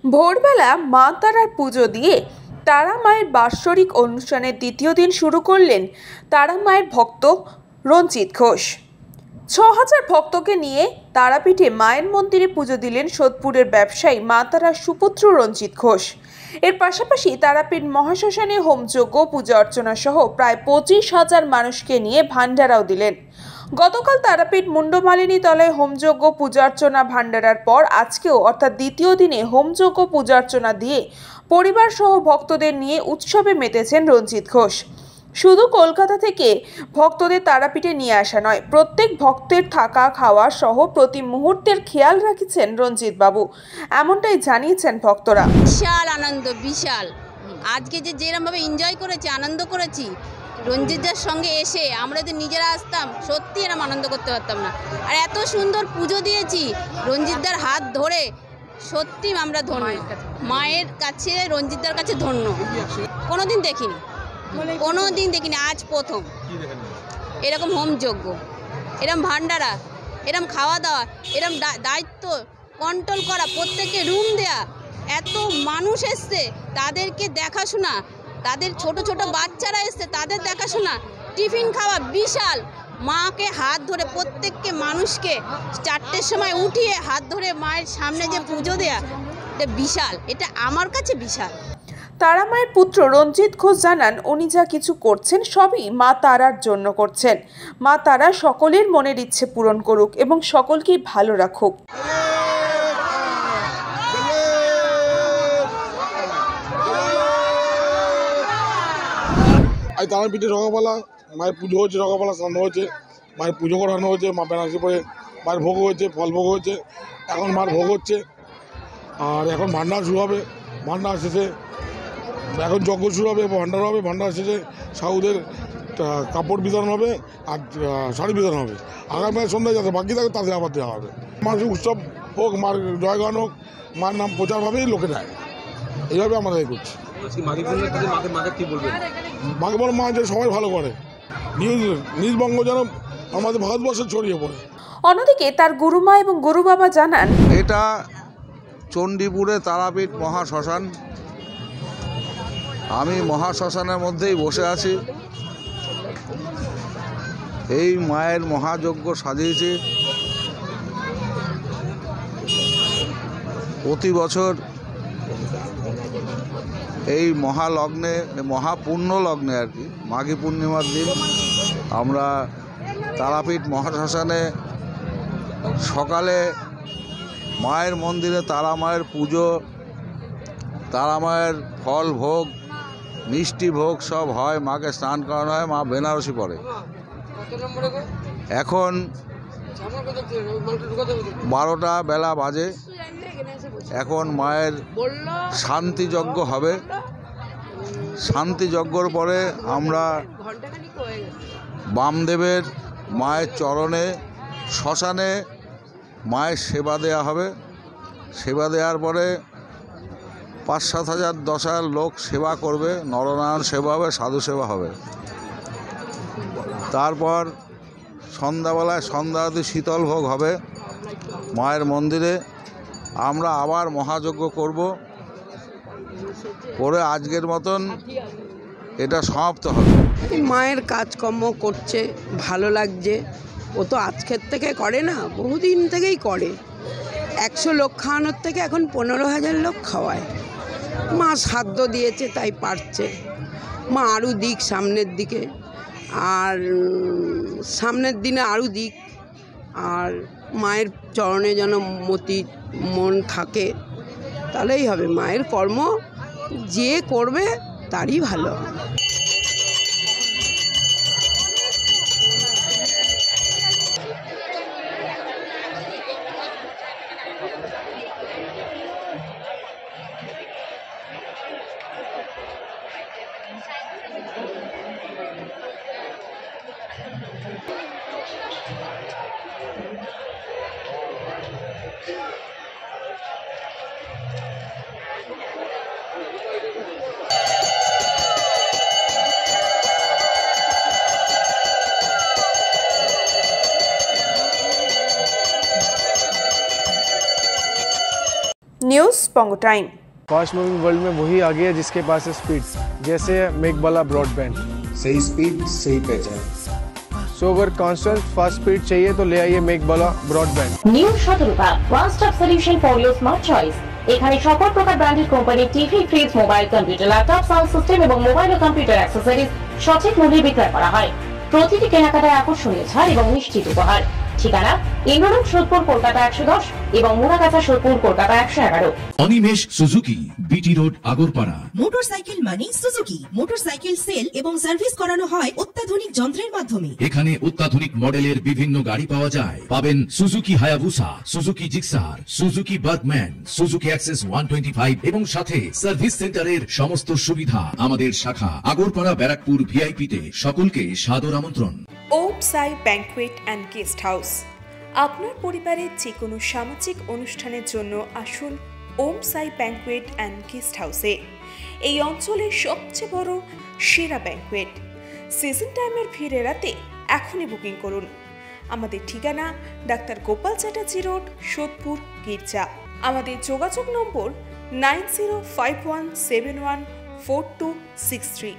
ভোরবেলা মা তারার পুজো দিয়ে তারা মায়ের বাৎসরিক অনুষ্ঠানের দ্বিতীয় দিন শুরু করলেন তারা মায়ের ভক্ত রঞ্জিত ঘোষ। ৬,০০০ ভক্তকে নিয়ে তারাপীঠে মায়ের মন্দিরে পুজো দিলেন সোদপুরের ব্যবসায়ী মা তারার সুপুত্র রঞ্জিত ঘোষ। এর পাশাপাশি তারাপীঠ মহাশ্মশানে হোমযজ্ঞ, পূজা অর্চনা সহ প্রায় ২৫,০০০ মানুষকে নিয়ে ভান্ডারাও দিলেন। গতকাল তারাপীঠ মুন্ডমালিনী তলায় হোমযজ্ঞ, পূজা অর্চনা, ভান্ডারার পর আজকেও অর্থাৎ দ্বিতীয় দিনে হোমযজ্ঞ, পূজা অর্চনা দিয়ে পরিবার সহ ভক্তদের নিয়ে উৎসবে মেতেছেন রঞ্জিত ঘোষ। শুধু কলকাতা থেকে ভক্তদের তারাপীঠে নিয়ে আসা নয়, প্রত্যেক ভক্তের থাকা খাওয়া সহ প্রতি মুহূর্তের খেয়াল রাখছেন রঞ্জিত বাবু, এমনটাই জানিয়েছেন ভক্তরা। বিশাল আনন্দ, বিশাল। আজকে যেরকমভাবে এনজয় করেছি, আনন্দ করেছি, রঞ্জিতদার সঙ্গে এসে আমরা যদি নিজেরা আসতাম সত্যি এরকম আনন্দ করতে পারতাম না। আর এত সুন্দর পুজো দিয়েছি রঞ্জিতদার হাত ধরে, সত্যি আমরা ধন্য, মায়ের কাছে রঞ্জিতদার কাছে ধন্য। কোনোদিন দেখিনি, আজ প্রথম এরকম হোমযজ্ঞ, এরকম ভান্ডারা, এরকম খাওয়া দাওয়া, এরকম দায়িত্ব কন্ট্রোল করা, প্রত্যেককে রুম দেয়া, এত মানুষ এসছে তাদেরকে দেখাশোনা, তাদের ছোট ছোট বাচ্চারা এসছে তাদের দেখাশোনা, টিফিন খাওয়া, বিশাল। মাকে হাত ধরে প্রত্যেককে মানুষকে 4টের সময় উঠিয়ে হাত ধরে মায়ের সামনে যে পুজো দেয়া, এটা বিশাল, এটা আমার কাছে বিশাল। তারা মায়ের পুত্র রঞ্জিত ঘোষ জানান, উনি যা কিছু করছেন সবই মা তারার জন্য করছেন। মা তারা সকলের মনের ইচ্ছে পূরণ করুক এবং সকলকেই ভালো রাখুক। আজ তারাপীঠে সকালবেলা মায়ের পুজো হচ্ছে, সকালবেলা স্নান হয়েছে, মায়ের পুজো করানো হয়েছে, মা বেনারসি পরে মায়ের ভোগ হয়েছে, ফল ভোগ হয়েছে, এখন মায়ের ভোগ হচ্ছে। আর এখন ভান্ডার শুরু হবে, ভান্ডার শেষে এখন যজ্ঞ শুরু হবে, ভান্ডার হবে, ভান্ডার শেষে সাউদের কাপড় বিতরণ হবে আর শাড়ি বিতরণ হবে। আগামী সন্ধ্যায় যাতে বাকি থাকে তাদের আবার দেওয়া হবে। মানুষের উৎসব হোক, মার জয়গান হোক, মার নাম প্রচারভাবেই লোকে দেয়, এইভাবে আমরা এই করছি। মাকে বলো মা যে সবাই ভালো করে, নিজ বঙ্গ যেন আমাদের ভারতবর্ষে ছড়িয়ে পড়ে। অন্যদিকে তার গুরুমা এবং গুরু বাবা জানান, এটা চণ্ডীপুরে তারাপীঠ মহাশ্মশান। আমি মহাশ্মশানের মধ্যেই বসে আছি। এই মায়ের মহাযজ্ঞ সাজিয়েছি। প্রতি বছর এই মহালগ্নে, মহাপুণ্য লগ্নে আর কি, মাঘী পূর্ণিমার দিন আমরা তারাপীঠ মহাশ্মশানে সকালে মায়ের মন্দিরে তারা মায়ের পুজো, তারা মায়ের ফল ভোগ, মিষ্টি ভোগ সব হয়, মাকে স্নান করানো হয়, মা বেনারসি পরে। এখন 12টা বেলা বাজে, এখন মায়ের শান্তিযজ্ঞ হবে। শান্তিযজ্ঞর পরে আমরা বামদেবের মায়ের চরণে শ্মশানে মায়ের সেবা দেয়া হবে। সেবা দেওয়ার পরে 5-7 হাজার 10 হাজার লোক সেবা করবে, নরনারায়ণ সেবা হবে, সাধু সেবা হবে। তারপর সন্ধ্যাবেলায় সন্ধ্যা আরতি শীতল ভোগ হবে মায়ের মন্দিরে। আমরা আবার মহাযজ্ঞ করব, করে আজকের মতন এটা সমাপ্ত হবে। মায়ের কাজকর্ম করছে, ভালো লাগছে। ও তো আজকের থেকে করে না, বহুদিন থেকেই করে। 100 লোক খাওয়ানোর থেকে এখন 15,000 লোক খাওয়ায়। মা সাধ্য দিয়েছে তাই পারছে। মা আরও দিক সামনের দিকে, আর সামনের দিনে আরও দিক, আর মায়ের চরণে যেন মন থাকে, তাহলেই হবে। মায়ের কর্ম যে করবে তারই ভালো হবে। News Pongo time. Fast moving world में वही आगे है जिसके पास है स्पीड, जैसे मेघबाला ब्रॉडबैंड। सही स्पीड सही पहचान। सो अगर कांस्टेंट फास्ट स्पीड चाहिए तो ले आइए मेघबाला ब्रॉडबैंड। নিউ সতর্কতা one stop solution for your smart choice. এখানে সকল প্রকার ব্র্যান্ডেড কোম্পানির TV, fridge, mobile, computer, laptop, sound system এবং মোবাইল ও কম্পিউটার অ্যাক্সেসরিজ সঠিক মূল্যে বিক্রয় করা হয়। প্রতিটি কেনাকাটায় আকর্ষণীয় ছাড় এবং নিশ্চিত উপহার। ঠিকানা ইন্দ্রনগর সোদপুর কলকাতা 110 এবং Muragachha Sodepur Kolkata 111। Animesh Suzuki, BT road, Agarpara. Motorcycle মানে সুজুকি। মোটরসাইকেল সেল এবং সার্ভিস করানো হয় অত্যাধুনিক যন্ত্রের মাধ্যমে। এখানে অত্যাধুনিক মডেলের বিভিন্ন গাড়ি পাওয়া যায়। পাবেন Suzuki Hayabusa, Suzuki Gixxer, Suzuki Bergman, Suzuki access 125 এবং সাথে সার্ভিস সেন্টারের সমস্ত সুবিধা। আমাদের শাখা আগরপাড়া ব্যারাকপুর ভিআইপি তে। সকলকে সাদর আমন্ত্রণ। ওম সাই ব্যাংকুয়েট অ্যান্ড গেস্ট হাউস। আপনার পরিবারের যে কোনো সামাজিক অনুষ্ঠানের জন্য আসুন ওম সাই ব্যাংকুয়েট অ্যান্ড গেস্ট হাউসে। এই অঞ্চলের সবচেয়ে বড় সেরা ব্যাংকুয়েট। সিজন টাইমের ভিড় এড়াতে এখনই বুকিং করুন। আমাদের ঠিকানা ডাক্তার গোপাল চ্যাটার্জি রোড, সোদপুর, গির্জা। আমাদের যোগাযোগ নম্বর 9051714263।